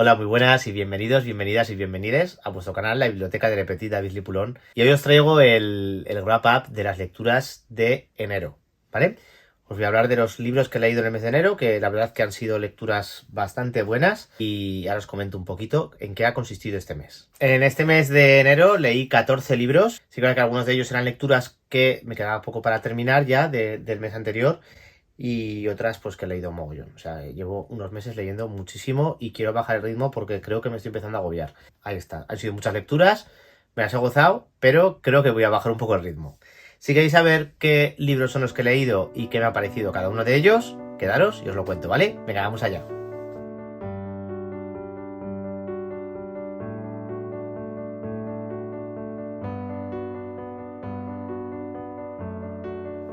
Hola, muy buenas y bienvenidos, bienvenidas y bienvenides a vuestro canal, la Biblioteca de Petit David Lipulón. Y hoy os traigo el wrap-up de las lecturas de enero, ¿vale? Os voy a hablar de los libros que he leído en el mes de enero, que la verdad que han sido lecturas bastante buenas, y ahora os comento un poquito en qué ha consistido este mes. En este mes de enero leí 14 libros, sí que algunos de ellos eran lecturas que me quedaba poco para terminar ya del mes anterior, y otras pues que he leído un mogollón. O sea, llevo unos meses leyendo muchísimo y quiero bajar el ritmo porque creo que me estoy empezando a agobiar. Ahí está, han sido muchas lecturas, me las he gozado, pero creo que voy a bajar un poco el ritmo. Si queréis saber qué libros son los que he leído y qué me ha parecido cada uno de ellos, quedaros y os lo cuento, ¿vale? Venga, vamos allá.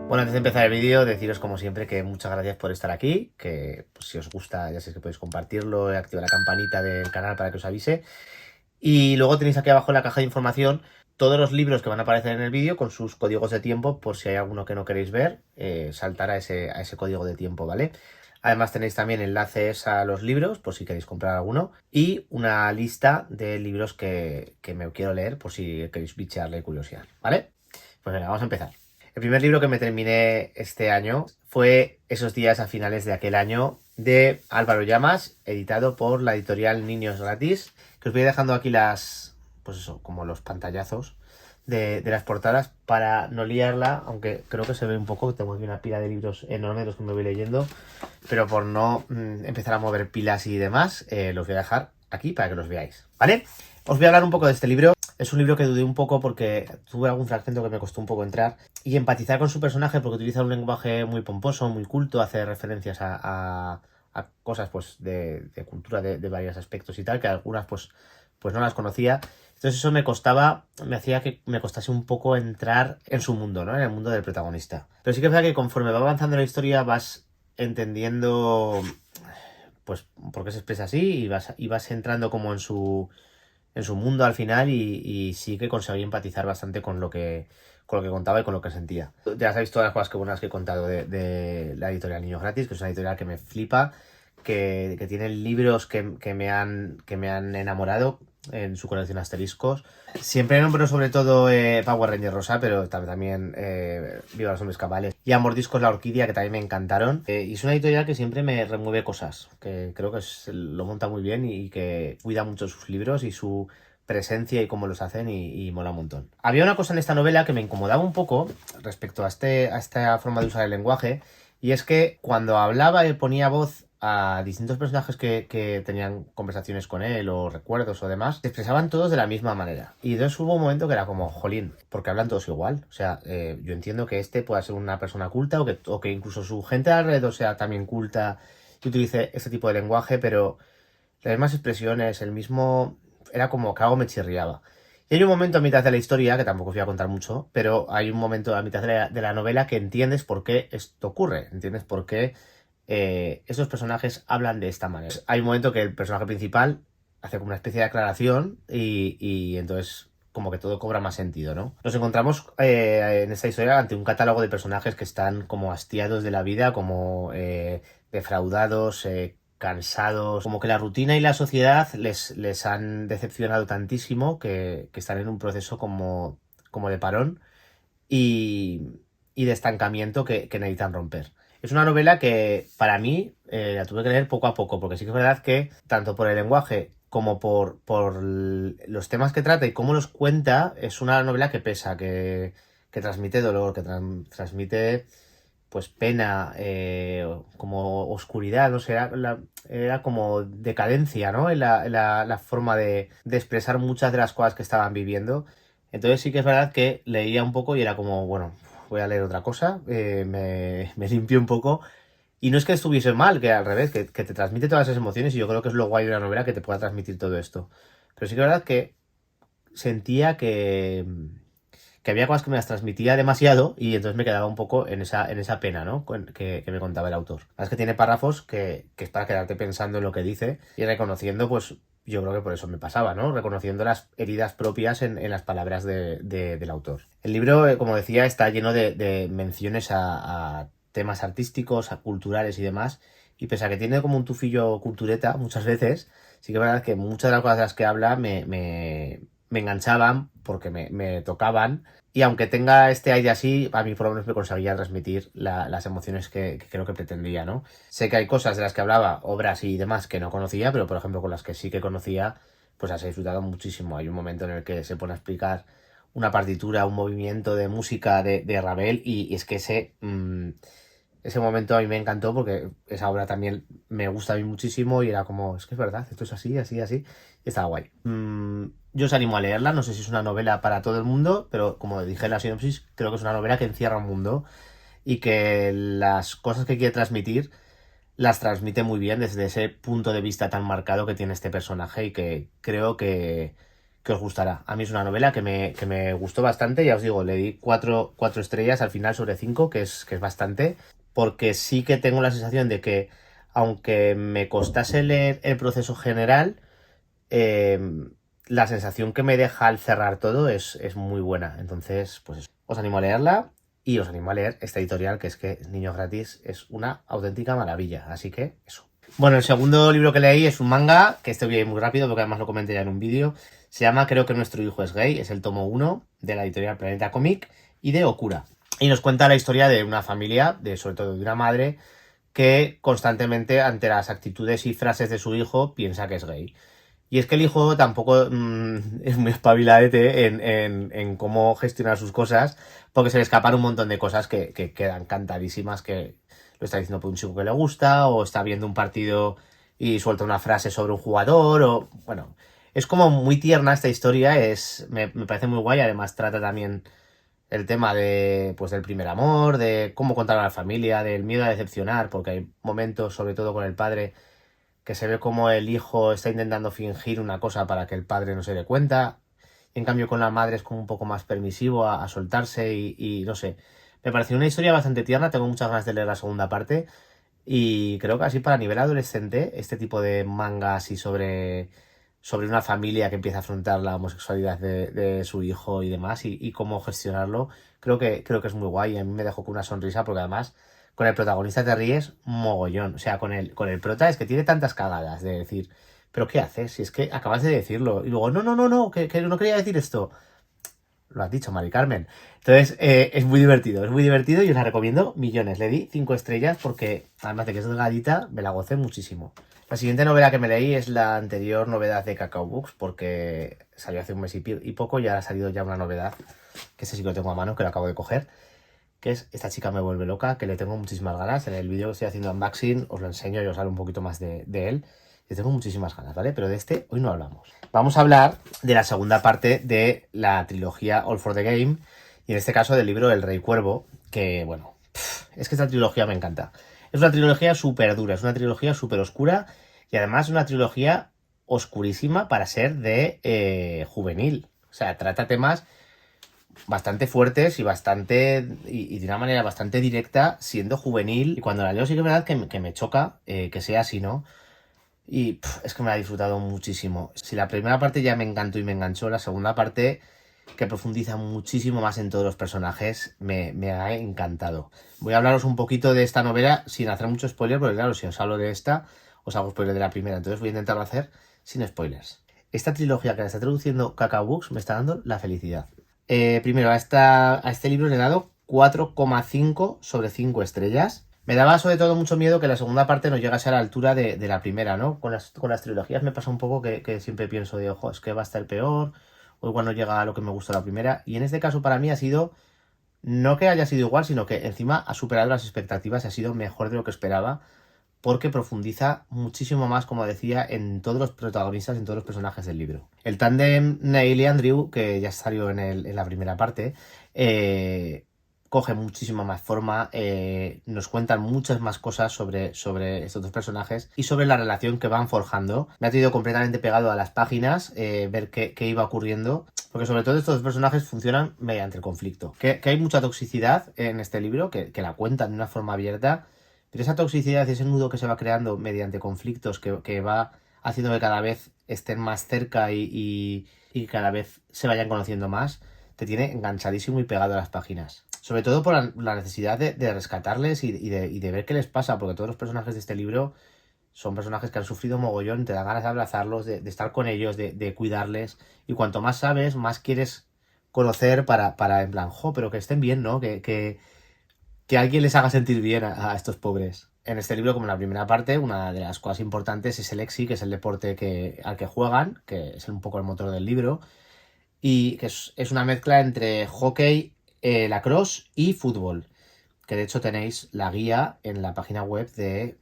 Bueno, antes de empezar el vídeo, deciros como siempre que muchas gracias por estar aquí, que pues, si os gusta ya sabéis que podéis compartirlo, activar la campanita del canal para que os avise. Y luego tenéis aquí abajo en la caja de información todos los libros que van a aparecer en el vídeo con sus códigos de tiempo, por si hay alguno que no queréis ver, saltar a ese código de tiempo, ¿vale? Además tenéis también enlaces a los libros, por si queréis comprar alguno, y una lista de libros que me quiero leer, por si queréis bichearle curiosidad, ¿vale? Pues venga, vamos a empezar. El primer libro que me terminé este año fue Esos días a finales de aquel año, de Álvaro Llamas, editado por la editorial Niños Gratis, que os voy dejando aquí pues eso, como los pantallazos de las portadas para no liarla, aunque creo que se ve un poco, tengo aquí una pila de libros enormes de los que me voy leyendo, pero por no empezar a mover pilas y demás, los voy a dejar aquí para que los veáis, ¿vale? Os voy a hablar un poco de este libro. Es un libro que dudé un poco porque tuve algún fragmento que me costó un poco entrar y empatizar con su personaje porque utiliza un lenguaje muy pomposo, muy culto, hace referencias a cosas pues de cultura de varios aspectos y tal, que algunas pues no las conocía. Entonces eso me hacía que me costase un poco entrar en su mundo, ¿no? En el mundo del protagonista. Pero sí que es verdad que conforme va avanzando la historia vas entendiendo pues por qué se expresa así y vas entrando como en su mundo al final y sí que conseguí empatizar bastante con lo que contaba y con lo que sentía. Ya sabéis todas las cosas que buenas que he contado de la editorial Niños Gratis, que es una editorial que me flipa, que tiene libros que me han enamorado en su colección Asteriscos. Siempre nombro sobre todo Power Ranger Rosa, pero también Viva los Hombres Cabales y A Mordiscos la Orquídea, que también me encantaron. Y es una editorial que siempre me remueve cosas, que creo que lo monta muy bien y que cuida mucho sus libros y su presencia y cómo los hacen y mola un montón. Había una cosa en esta novela que me incomodaba un poco respecto a esta forma de usar el lenguaje, y es que cuando hablaba y ponía voz a distintos personajes que tenían conversaciones con él o recuerdos o demás, se expresaban todos de la misma manera. Y entonces hubo un momento que era como, jolín, porque hablan todos igual. O sea, yo entiendo que este pueda ser una persona culta o que incluso su gente alrededor sea también culta y utilice ese tipo de lenguaje, pero las mismas expresiones, el mismo... Era como que algo me chirriaba. Y hay un momento a mitad de la historia, que tampoco os voy a contar mucho, pero hay un momento a mitad de la novela que entiendes por qué esto ocurre. Entiendes por qué esos personajes hablan de esta manera. Hay un momento que el personaje principal hace como una especie de aclaración y entonces como que todo cobra más sentido, ¿no? Nos encontramos en esta historia ante un catálogo de personajes que están como hastiados de la vida, como defraudados, cansados, como que la rutina y la sociedad les han decepcionado tantísimo que están en un proceso como de parón y, de estancamiento que necesitan romper. Es una novela que para mí la tuve que leer poco a poco, porque sí que es verdad que tanto por el lenguaje como por los temas que trata y cómo los cuenta, es una novela que pesa, que transmite dolor, que transmite pues pena, como oscuridad, no sé, era como decadencia, ¿no? En la forma de expresar muchas de las cosas que estaban viviendo. Entonces sí que es verdad que leía un poco y era como, bueno, voy a leer otra cosa, me limpié un poco. Y no es que estuviese mal, que al revés, que te transmite todas esas emociones y yo creo que es lo guay de una novela que te pueda transmitir todo esto. Pero sí que es verdad que sentía que había cosas que me las transmitía demasiado y entonces me quedaba un poco en esa pena, ¿no? Que me contaba el autor. Es que tiene párrafos que es para quedarte pensando en lo que dice y reconociendo, pues yo creo que por eso me pasaba, ¿no? Reconociendo las heridas propias en las palabras del autor. El libro, como decía, está lleno de menciones a temas artísticos, a culturales y demás, y pese a que tiene como un tufillo cultureta muchas veces, sí que es verdad que muchas de las cosas de las que habla me enganchaban porque me tocaban. Y aunque tenga este aire así, a mí por lo menos me conseguía transmitir las emociones que creo que pretendía, ¿no? Sé que hay cosas de las que hablaba, obras y demás que no conocía, pero por ejemplo con las que sí que conocía, pues has disfrutado muchísimo. Hay un momento en el que se pone a explicar una partitura, un movimiento de música de Ravel y es que ese momento a mí me encantó porque esa obra también me gusta a mí muchísimo y era como, es que es verdad, esto es así, así, así, y estaba guay. Yo os animo a leerla, no sé si es una novela para todo el mundo, pero como dije en la sinopsis, creo que es una novela que encierra un mundo y que las cosas que quiere transmitir las transmite muy bien desde ese punto de vista tan marcado que tiene este personaje y que creo que os gustará. A mí es una novela que me gustó bastante, ya os digo, le di cuatro estrellas al final sobre 5, que es bastante, porque sí que tengo la sensación de que, aunque me costase leer el proceso general, eh, la sensación que me deja al cerrar todo es muy buena. Entonces, pues eso. Os animo a leerla y os animo a leer esta editorial, que es que Niños Gratis es una auténtica maravilla. Así que eso. Bueno, el segundo libro que leí es un manga, que este voy a ir muy rápido porque además lo comenté ya en un vídeo. Se llama Creo que nuestro hijo es gay, es el tomo 1 de la editorial Planeta Comic y de Okura. Y nos cuenta la historia de una familia, sobre todo de una madre, que constantemente ante las actitudes y frases de su hijo piensa que es gay. Y es que el hijo tampoco es muy espabiladete en cómo gestionar sus cosas, porque se le escapan un montón de cosas que quedan cantadísimas, que lo está diciendo por un chico que le gusta, o está viendo un partido y suelta una frase sobre un jugador, o bueno, es como muy tierna esta historia, me parece muy guay, además trata también el tema de, pues, del primer amor, de cómo contar a la familia, del miedo a decepcionar, porque hay momentos, sobre todo con el padre, que se ve como el hijo está intentando fingir una cosa para que el padre no se dé cuenta. En cambio, con la madre es como un poco más permisivo a soltarse y no sé. Me pareció una historia bastante tierna, tengo muchas ganas de leer la segunda parte. Y creo que así para nivel adolescente, este tipo de mangas y sobre una familia que empieza a afrontar la homosexualidad de su hijo y demás y cómo gestionarlo, creo que es muy guay. A mí me dejó con una sonrisa porque además con el protagonista te ríes mogollón. O sea, con el prota es que tiene tantas cagadas de decir, ¿pero qué haces? Si es que acabas de decirlo. Y luego, no, que no quería decir esto. Lo has dicho, Mari Carmen. Entonces, es muy divertido y os la recomiendo millones. Le di 5 estrellas porque, además de que es delgadita, me la gocé muchísimo. La siguiente novela que me leí es la anterior novedad de Cacao Books, porque salió hace un mes y poco, y ahora ha salido ya una novedad, que ese sí que lo tengo a mano, que lo acabo de coger, que es Esta chica me vuelve loca, que le tengo muchísimas ganas. En el vídeo que estoy haciendo unboxing os lo enseño y os hablo un poquito más de él. Le tengo muchísimas ganas, ¿vale? Pero de este hoy no hablamos. Vamos a hablar de la segunda parte de la trilogía All for the Game, y en este caso del libro El Rey Cuervo, que bueno, es que esta trilogía me encanta. Es una trilogía súper dura, es una trilogía súper oscura y además es una trilogía oscurísima para ser de juvenil. O sea, trata temas bastante fuertes y y de una manera bastante directa siendo juvenil. Y cuando la leo sí que es verdad que me choca que sea así, ¿no? Y es que me la he disfrutado muchísimo. Si la primera parte ya me encantó y me enganchó, la segunda parte, que profundiza muchísimo más en todos los personajes, me ha encantado. Voy a hablaros un poquito de esta novela sin hacer mucho spoiler, porque claro, si os hablo de esta, os hago spoiler de la primera. Entonces voy a intentarlo hacer sin spoilers. Esta trilogía que la está traduciendo Cacao Books me está dando la felicidad. Primero, a este libro le he dado 4,5 sobre 5 estrellas. Me daba sobre todo mucho miedo que la segunda parte no llegase a la altura de la primera, ¿no? Con las trilogías me pasa un poco que siempre pienso de, ojo, es que va a estar peor, o igual no llega a lo que me gustó la primera. Y en este caso para mí ha sido, no que haya sido igual, sino que encima ha superado las expectativas y ha sido mejor de lo que esperaba, porque profundiza muchísimo más, como decía, en todos los protagonistas, en todos los personajes del libro. El tándem Neil y Andrew, que ya salió en la primera parte, coge muchísima más forma, nos cuentan muchas más cosas sobre estos dos personajes y sobre la relación que van forjando. Me ha tenido completamente pegado a las páginas, ver qué iba ocurriendo, porque sobre todo estos dos personajes funcionan mediante el conflicto. Que hay mucha toxicidad en este libro, que la cuentan de una forma abierta, pero esa toxicidad, ese nudo que se va creando mediante conflictos que va haciendo que cada vez estén más cerca y cada vez se vayan conociendo más, te tiene enganchadísimo y pegado a las páginas. Sobre todo por la necesidad de rescatarles y de ver qué les pasa, porque todos los personajes de este libro son personajes que han sufrido mogollón, te dan ganas de abrazarlos, de estar con ellos, de cuidarles. Y cuanto más sabes, más quieres conocer para en plan, jo, pero que estén bien, ¿no? Que alguien les haga sentir bien a estos pobres. En este libro, como en la primera parte, una de las cosas importantes es el EXI, que es el deporte al que juegan, que es un poco el motor del libro, y que es una mezcla entre hockey, lacrosse y fútbol, que de hecho tenéis la guía en la página web de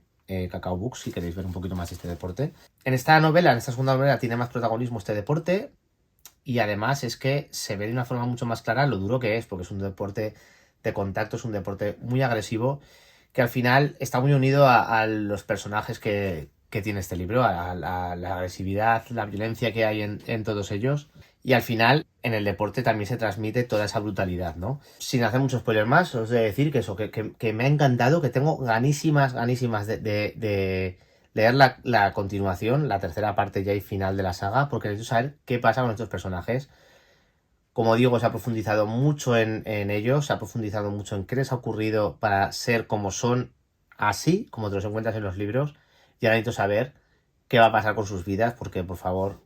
Cacao Books si queréis ver un poquito más de este deporte. En esta novela, en esta segunda novela, tiene más protagonismo este deporte, y además es que se ve de una forma mucho más clara lo duro que es, porque es un deporte de contacto, es un deporte muy agresivo, que al final está muy unido a los personajes que tiene este libro, a la agresividad, la violencia que hay en todos ellos. Y al final, en el deporte también se transmite toda esa brutalidad, ¿no? Sin hacer mucho spoiler más, os he de decir que eso, que me ha encantado, que tengo ganísimas de leer la continuación, la tercera parte ya y final de la saga, porque necesito saber qué pasa con estos personajes. Como digo, se ha profundizado mucho en ellos, se ha profundizado mucho en qué les ha ocurrido para ser como son así, como te los encuentras en los libros. Y ahora necesito saber qué va a pasar con sus vidas, porque por favor,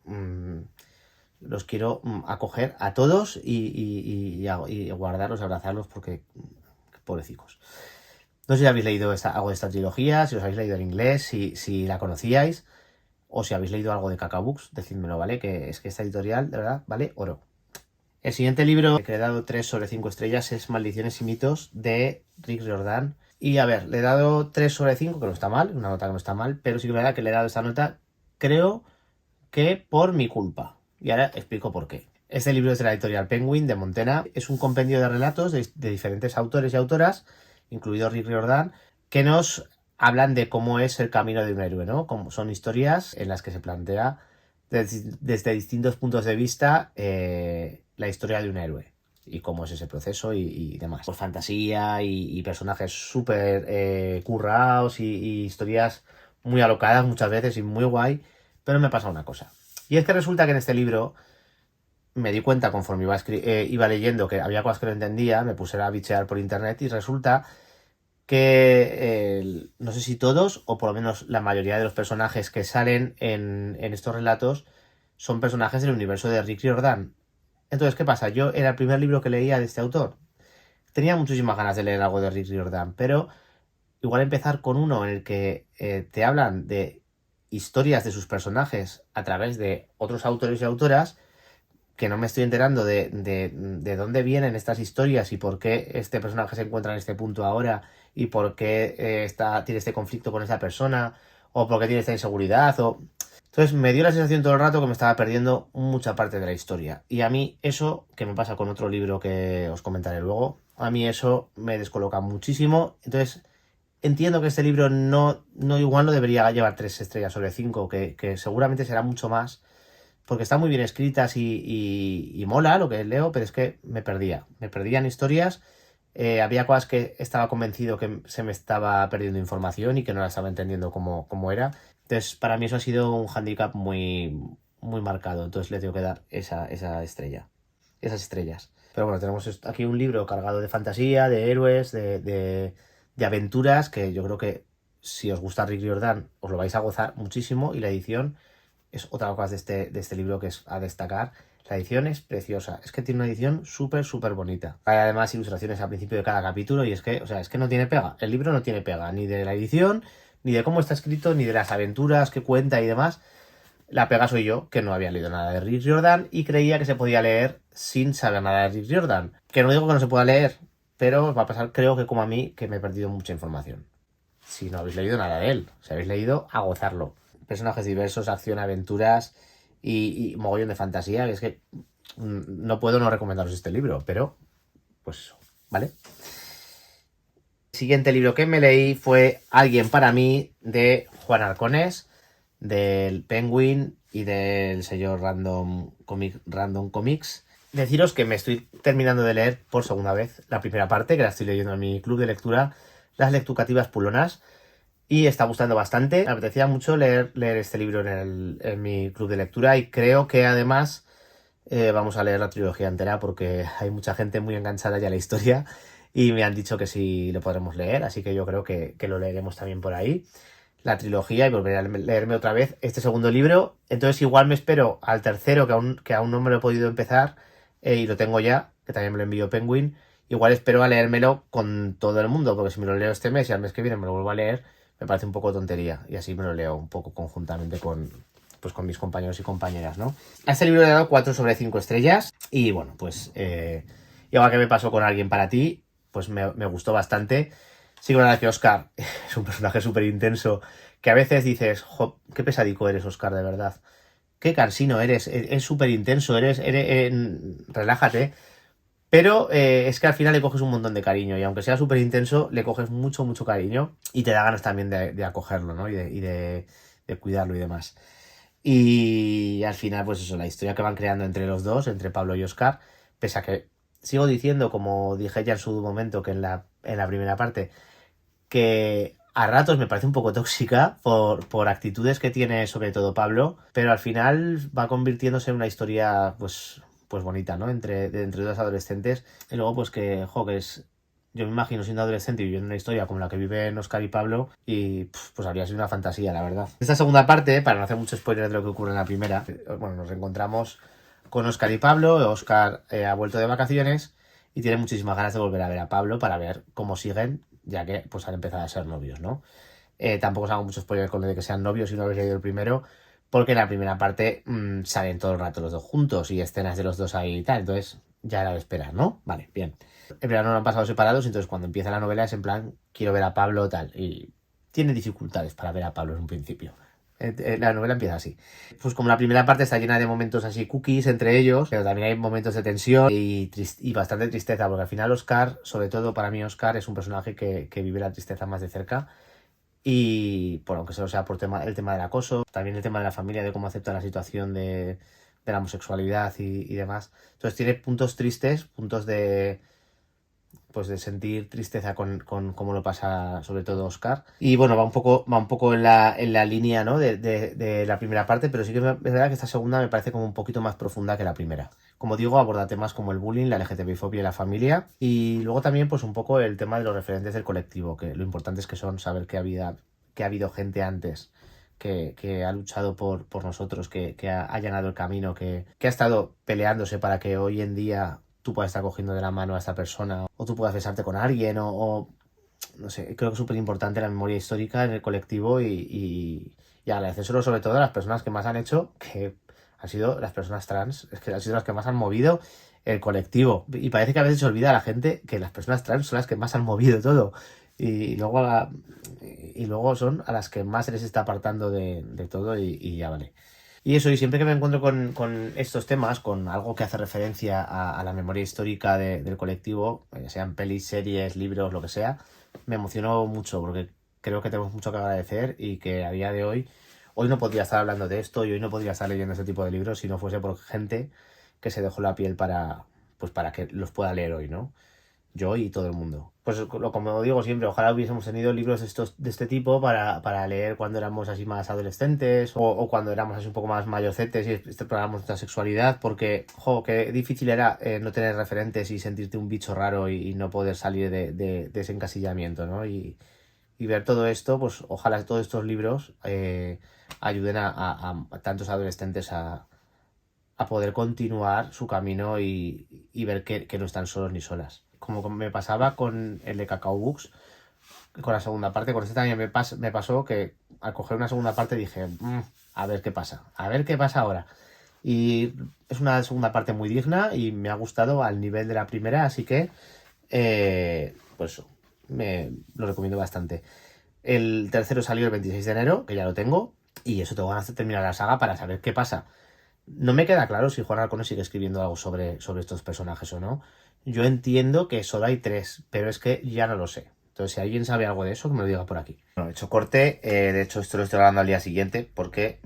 los quiero acoger a todos y guardarlos, abrazarlos, porque pobrecicos. No sé si habéis leído algo de esta trilogía, si os habéis leído en inglés, si la conocíais, o si habéis leído algo de Cacao Books, decídmelo, ¿vale? Que es que esta editorial, de verdad, vale oro. El siguiente libro que le he dado 3 sobre 5 estrellas es Maldiciones y mitos de Rick Riordan. Y a ver, le he dado 3 sobre 5, que no está mal, una nota que no está mal, pero sí que es verdad que le he dado esta nota, creo que por mi culpa. Y ahora explico por qué. Este libro es de la editorial Penguin de Montena. Es un compendio de relatos de diferentes autores y autoras, incluido Rick Riordan, que nos hablan de cómo es el camino de un héroe, ¿no? Como son historias en las que se plantea desde distintos puntos de vista la historia de un héroe y cómo es ese proceso y demás. Por fantasía y personajes súper currados y historias muy alocadas muchas veces y muy guay, pero me pasa una cosa. Y es que resulta que en este libro me di cuenta conforme iba leyendo que había cosas que no entendía, me puse a bichear por internet y resulta que no sé si todos, o por lo menos la mayoría de los personajes que salen en estos relatos son personajes del universo de Rick Riordan. Entonces, ¿qué pasa? Yo era el primer libro que leía de este autor. Tenía muchísimas ganas de leer algo de Rick Riordan, pero igual empezar con uno en el que te hablan de historias de sus personajes a través de otros autores y autoras, que no me estoy enterando de dónde vienen estas historias y por qué este personaje se encuentra en este punto ahora y por qué tiene este conflicto con esa persona o por qué tiene esta inseguridad. Entonces me dio la sensación todo el rato que me estaba perdiendo mucha parte de la historia. Y a mí eso, que me pasa con otro libro que os comentaré luego, a mí eso me descoloca muchísimo. Entonces entiendo que este libro no igual no debería llevar 3 estrellas sobre 5, que seguramente será mucho más, porque están muy bien escritas y mola lo que leo, pero es que me perdía en historias, había cosas que estaba convencido que se me estaba perdiendo información y que no la estaba entendiendo cómo era. Entonces para mí eso ha sido un hándicap muy, muy marcado, entonces le tengo que dar esa estrella, esas estrellas. Pero bueno, tenemos aquí un libro cargado de fantasía, de héroes, de aventuras, que yo creo que si os gusta Rick Riordan os lo vais a gozar muchísimo, y la edición es otra cosa de este libro que es a destacar. La edición es preciosa, es que tiene una edición súper, súper bonita. Hay además ilustraciones al principio de cada capítulo y es que, o sea, es que no tiene pega. El libro no tiene pega, ni de la edición, ni de cómo está escrito, ni de las aventuras que cuenta y demás. La pega soy yo, que no había leído nada de Rick Riordan y creía que se podía leer sin saber nada de Rick Riordan. Que no digo que no se pueda leer, pero os va a pasar, creo que como a mí, que me he perdido mucha información. Si no habéis leído nada de él, si habéis leído, a gozarlo. Personajes diversos, acción, aventuras y mogollón de fantasía. Es que no puedo no recomendaros este libro, pero pues eso, ¿vale? El siguiente libro que me leí fue Alguien para mí, de Juan Arconés, del Penguin y del sello Random Comics. Deciros que me estoy terminando de leer por segunda vez la primera parte, que la estoy leyendo en mi club de lectura, Las Lectucativas Pulonas, y está gustando bastante. Me apetecía mucho leer este libro en mi club de lectura, y creo que además vamos a leer la trilogía entera porque hay mucha gente muy enganchada ya a la historia y me han dicho que sí lo podremos leer, así que yo creo que lo leeremos también por ahí. la trilogía y volveré a leerme otra vez este segundo libro. Entonces igual me espero al tercero, que aún no me lo he podido empezar, y lo tengo ya, que también me lo envió Penguin. Igual espero a leérmelo con todo el mundo, porque si me lo leo este mes y al mes que viene me lo vuelvo a leer, me parece un poco tontería. Y así me lo leo un poco conjuntamente con mis compañeros y compañeras, ¿no? A este libro le he dado 4 sobre 5 estrellas. Y bueno, pues igual que me pasó con Alguien para ti, pues me gustó bastante. Sí que es verdad que Oscar es un personaje súper intenso, que a veces dices, jo, qué pesadico eres, Oscar, de verdad. Qué cansino eres, es súper intenso, relájate. Pero es que al final le coges un montón de cariño y aunque sea súper intenso, le coges mucho, mucho cariño y te da ganas también de acogerlo, ¿no? Y de cuidarlo y demás. Y al final, pues eso, la historia que van creando entre los dos, entre Pablo y Oscar, pese a que sigo diciendo, como dije ya en su momento, que en la primera parte, que a ratos me parece un poco tóxica por actitudes que tiene sobre todo Pablo, pero al final va convirtiéndose en una historia pues bonita, ¿no? Entre dos adolescentes. Y luego pues que es... Yo me imagino siendo adolescente y viviendo una historia como la que viven Oscar y Pablo y pues habría sido una fantasía, la verdad. Esta segunda parte, para no hacer mucho spoiler de lo que ocurre en la primera, bueno, nos encontramos con Oscar y Pablo. Oscar ha vuelto de vacaciones y tiene muchísimas ganas de volver a ver a Pablo para ver cómo siguen, ya que pues han empezado a ser novios, ¿no? Tampoco os hago mucho spoiler con lo de que sean novios si no habéis leído el primero, porque en la primera parte salen todo el rato los dos juntos y escenas de los dos ahí y tal, entonces ya era de esperar, ¿no? Vale, bien. En verano no han pasado separados, entonces cuando empieza la novela es en plan, quiero ver a Pablo, tal, y tiene dificultades para ver a Pablo en un principio. La novela empieza así. Pues como la primera parte está llena de momentos así cookies entre ellos, pero también hay momentos de tensión y bastante tristeza, porque al final Oscar, sobre todo para mí Oscar, es un personaje que vive la tristeza más de cerca. Y por aunque sea por el tema del acoso, también el tema de la familia, de cómo acepta la situación de la homosexualidad y demás. Entonces tiene puntos tristes, puntos pues de sentir tristeza con cómo lo pasa sobre todo Oscar. Y bueno, va un poco en la línea, ¿no? de la primera parte, pero sí que es verdad que esta segunda me parece como un poquito más profunda que la primera. Como digo, aborda temas como el bullying, la LGTBI-fobia y la familia. Y luego también, pues un poco el tema de los referentes del colectivo, que lo importante es que son saber que ha habido gente antes que ha luchado por nosotros, que ha llenado el camino, que ha estado peleándose para que hoy en día tú puedas estar cogiendo de la mano a esta persona o tú puedas besarte con alguien no sé, creo que es súper importante la memoria histórica en el colectivo y agradecérselo sobre todo a las personas que más han hecho, que han sido las personas trans, es que han sido las que más han movido el colectivo. Y parece que a veces se olvida a la gente que las personas trans son las que más han movido todo. Y luego, y luego son a las que más se les está apartando de todo y ya vale. Y eso, y siempre que me encuentro con estos temas, con algo que hace referencia a la memoria histórica del colectivo, ya sean pelis, series, libros, lo que sea, me emociono mucho porque creo que tenemos mucho que agradecer y que a día de hoy no podría estar hablando de esto y hoy no podría estar leyendo este tipo de libros si no fuese por gente que se dejó la piel pues para que los pueda leer hoy, ¿no? Yo y todo el mundo. Pues como digo siempre, ojalá hubiésemos tenido libros de este tipo para leer cuando éramos así más adolescentes o cuando éramos así un poco más mayorcetes y explorábamos nuestra sexualidad, porque, qué difícil era no tener referentes y sentirte un bicho raro y no poder salir de ese encasillamiento, ¿no? Y ver todo esto, pues ojalá todos estos libros ayuden a tantos adolescentes a poder continuar su camino y ver que no están solos ni solas. Como me pasaba con el de Cacao Books, con la segunda parte, con este también me pasó que al coger una segunda parte dije, a ver qué pasa, a ver qué pasa ahora. Y es una segunda parte muy digna y me ha gustado al nivel de la primera, así que pues me lo recomiendo bastante. El tercero salió el 26 de enero, que ya lo tengo, y eso tengo ganas de terminar la saga para saber qué pasa. No me queda claro si Juan Arcone sigue escribiendo algo sobre estos personajes o no. Yo entiendo que solo hay 3, pero es que ya no lo sé. Entonces, si alguien sabe algo de eso, que me lo diga por aquí. Bueno, he hecho corte. De hecho, esto lo estoy grabando al día siguiente porque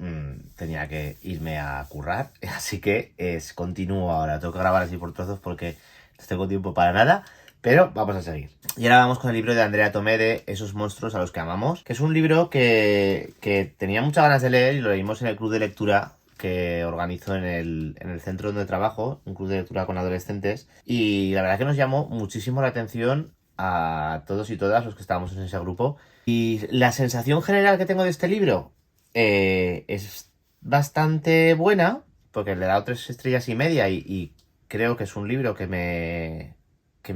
tenía que irme a currar. Así que continúo ahora. Tengo que grabar así por trozos porque no tengo tiempo para nada. Pero vamos a seguir. Y ahora vamos con el libro de Andrea Tomé de Esos monstruos a los que amamos. Que es un libro que tenía muchas ganas de leer y lo leímos en el club de lectura que organizo en el centro donde trabajo, un club de lectura con adolescentes, y la verdad que nos llamó muchísimo la atención a todos y todas los que estábamos en ese grupo. Y la sensación general que tengo de este libro es bastante buena, porque le he dado 3 estrellas y media y creo que es un libro que me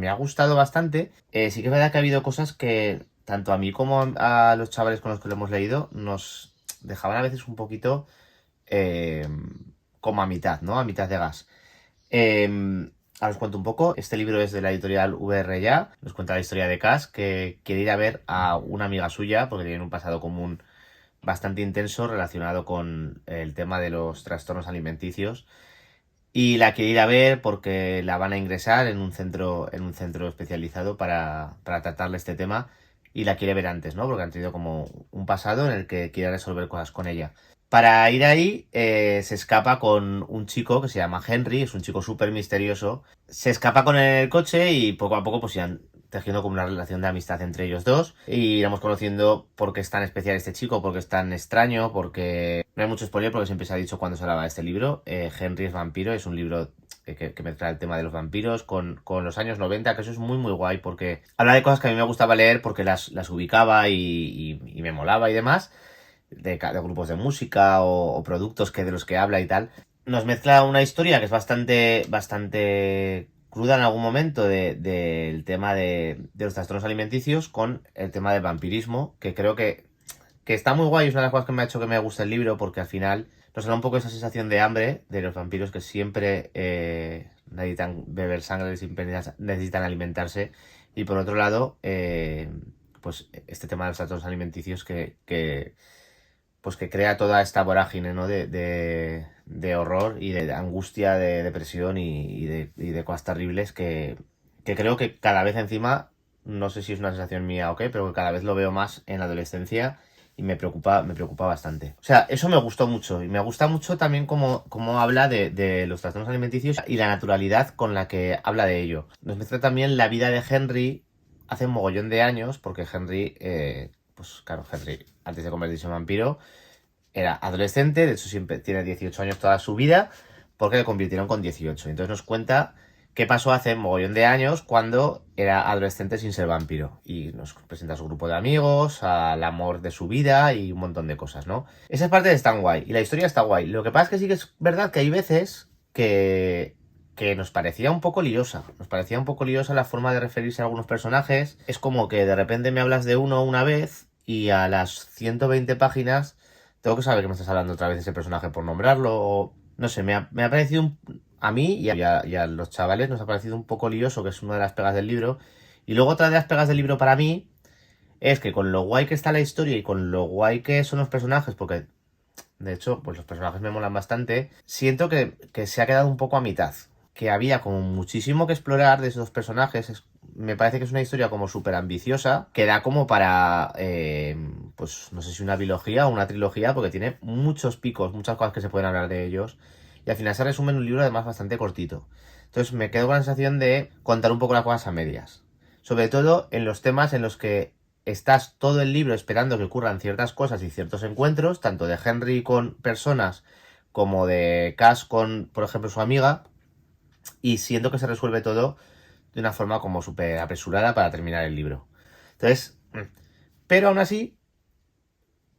ha gustado bastante. Sí que es verdad que ha habido cosas que tanto a mí como a los chavales con los que lo hemos leído nos dejaban a veces un poquito eh, como a mitad, ¿no? A mitad de gas. Ahora os cuento un poco. Este libro es de la editorial VR Ya. Nos cuenta la historia de Cass, que quiere ir a ver a una amiga suya porque tienen un pasado común bastante intenso relacionado con el tema de los trastornos alimenticios. Y la quiere ir a ver porque la van a ingresar en un centro especializado para tratarle este tema. Y la quiere ver antes, ¿no? Porque han tenido como un pasado en el que quiere resolver cosas con ella. Para ir ahí, se escapa con un chico que se llama Henry, es un chico súper misterioso. Se escapa con él en el coche y poco a poco pues irán tejiendo como una relación de amistad entre ellos dos. Y iremos conociendo por qué es tan especial este chico, por qué es tan extraño, porque... No hay mucho spoiler porque siempre se ha dicho cuando se hablaba de este libro. Henry es vampiro, es un libro que mezcla el tema de los vampiros con los años 90, que eso es muy muy guay porque habla de cosas que a mí me gustaba leer porque las ubicaba y me molaba y demás de grupos de música o productos de los que habla y tal. Nos mezcla una historia que es bastante cruda en algún momento del tema de los trastornos alimenticios con el tema del vampirismo, que creo que está muy guay. Es una de las cosas que me ha hecho que me guste el libro porque al final nos da un poco esa sensación de hambre de los vampiros que siempre necesitan beber sangre, siempre necesitan alimentarse. Y por otro lado, pues este tema de los trastornos alimenticios pues que crea toda esta vorágine, ¿no? De horror y de angustia, de depresión y de cosas terribles que creo que cada vez encima, no sé si es una sensación mía o qué, pero que cada vez lo veo más en la adolescencia y me preocupa bastante. O sea, eso me gustó mucho y me gusta mucho también cómo habla de los trastornos alimenticios y la naturalidad con la que habla de ello. Nos muestra también la vida de Henry hace un mogollón de años, porque Henry, pues claro, Henry, antes de convertirse en vampiro, era adolescente, de hecho siempre tiene 18 años toda su vida, porque le convirtieron con 18. Entonces nos cuenta qué pasó hace un mogollón de años cuando era adolescente sin ser vampiro. Y nos presenta a su grupo de amigos, al amor de su vida y un montón de cosas, ¿no? Esas partes están guay y la historia está guay. Lo que pasa es que sí que es verdad que hay veces que nos parecía un poco liosa. Nos parecía un poco liosa la forma de referirse a algunos personajes. Es como que de repente me hablas de uno una vez y a las 120 páginas tengo que saber que me estás hablando otra vez de ese personaje por nombrarlo. O, no sé, me ha parecido a mí y a los chavales nos ha parecido un poco lioso, que es una de las pegas del libro. Y luego otra de las pegas del libro para mí es que con lo guay que está la historia y con lo guay que son los personajes, porque de hecho, pues los personajes me molan bastante, siento que se ha quedado un poco a mitad. Que había como muchísimo que explorar de esos personajes. Me parece que es una historia como súper ambiciosa, que da como para, pues no sé si una biología o una trilogía, porque tiene muchos picos, muchas cosas que se pueden hablar de ellos. Y al final se resume en un libro además bastante cortito. Entonces me quedo con la sensación de contar un poco las cosas a medias. Sobre todo en los temas en los que estás todo el libro esperando que ocurran ciertas cosas y ciertos encuentros, tanto de Henry con personas como de Cass con, por ejemplo, su amiga, y siento que se resuelve todo de una forma como súper apresurada para terminar el libro. Entonces, pero aún así,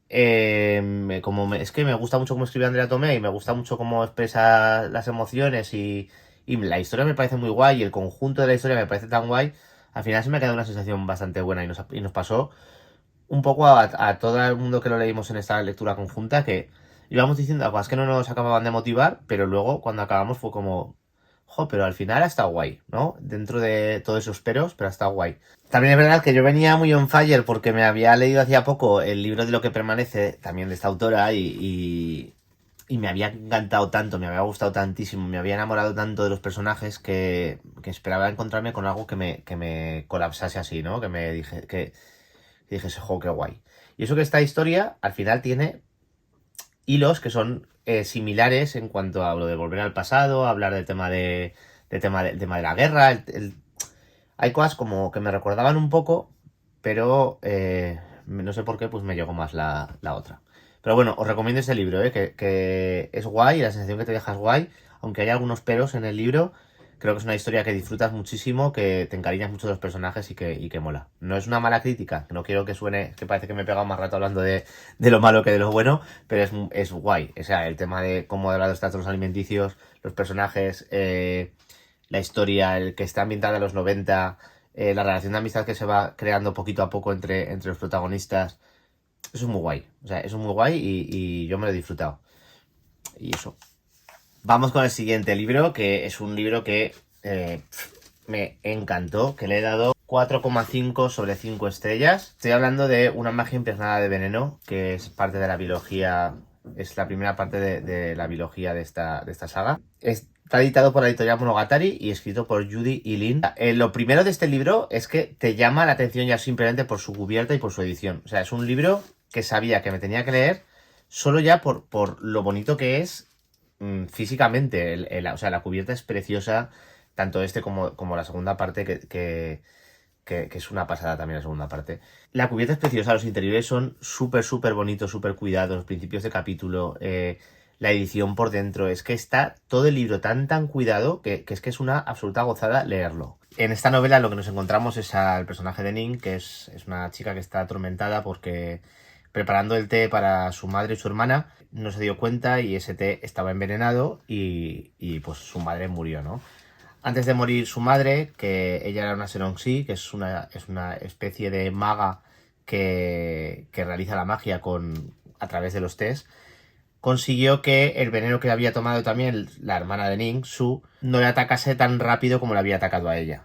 es que me gusta mucho cómo escribe Andrea Tomé y me gusta mucho cómo expresa las emociones y la historia me parece muy guay y el conjunto de la historia me parece tan guay, al final se me ha quedado una sensación bastante buena y nos pasó un poco a todo el mundo que lo leímos en esta lectura conjunta que íbamos diciendo cosas que no nos acababan de motivar, pero luego cuando acabamos fue como, jo, pero al final ha estado guay, ¿no? Dentro de todos esos peros, pero ha estado guay. También es verdad que yo venía muy on fire porque me había leído hacía poco el libro de Lo que permanece, también de esta autora, y me había encantado tanto, me había gustado tantísimo, me había enamorado tanto de los personajes que esperaba encontrarme con algo que me colapsase así, ¿no? Que me dije, que dijese, jo, qué guay. Y eso que esta historia al final tiene hilos que son similares en cuanto a lo de volver al pasado, hablar del tema tema de la guerra. Hay cosas como que me recordaban un poco, pero no sé por qué, pues me llegó más la otra. Pero bueno, os recomiendo ese libro, que es guay y la sensación que te deja es guay, aunque hay algunos peros en el libro. Creo que es una historia que disfrutas muchísimo, que te encariñas mucho de los personajes y que mola. No es una mala crítica, no quiero que suene, que parece que me he pegado más rato hablando de lo malo que de lo bueno, pero es guay. O sea, el tema de cómo de los tratos alimenticios, los personajes, la historia, el que está ambientada en los 90, la relación de amistad que se va creando poquito a poco entre los protagonistas. Eso es muy guay. O sea, eso es muy guay y yo me lo he disfrutado. Y eso. Vamos con el siguiente libro, que es un libro que me encantó, que le he dado 4,5 sobre 5 estrellas. Estoy hablando de Una magia impregnada de veneno, que es parte de la biología, es la primera parte de la biología de esta saga. Está editado por la editorial Monogatari y escrito por Judy y Lin. Lo primero de este libro es que te llama la atención ya simplemente por su cubierta y por su edición. O sea, es un libro que sabía que me tenía que leer solo ya por lo bonito que es físicamente. O sea, la cubierta es preciosa, tanto como la segunda parte, que es una pasada también la segunda parte. La cubierta es preciosa, los interiores son súper, súper bonitos, súper cuidados, los principios de capítulo, la edición por dentro. Es que está todo el libro tan cuidado que es una absoluta gozada leerlo. En esta novela lo que nos encontramos es al personaje de Ning, que es una chica que está atormentada porque preparando el té para su madre y su hermana no se dio cuenta y ese té estaba envenenado y pues su madre murió, ¿no? Antes de morir su madre, que ella era una Senonxi, que es una especie de maga que realiza la magia a través de los tés, consiguió que el veneno que había tomado también la hermana de Ning, Su, no le atacase tan rápido como le había atacado a ella.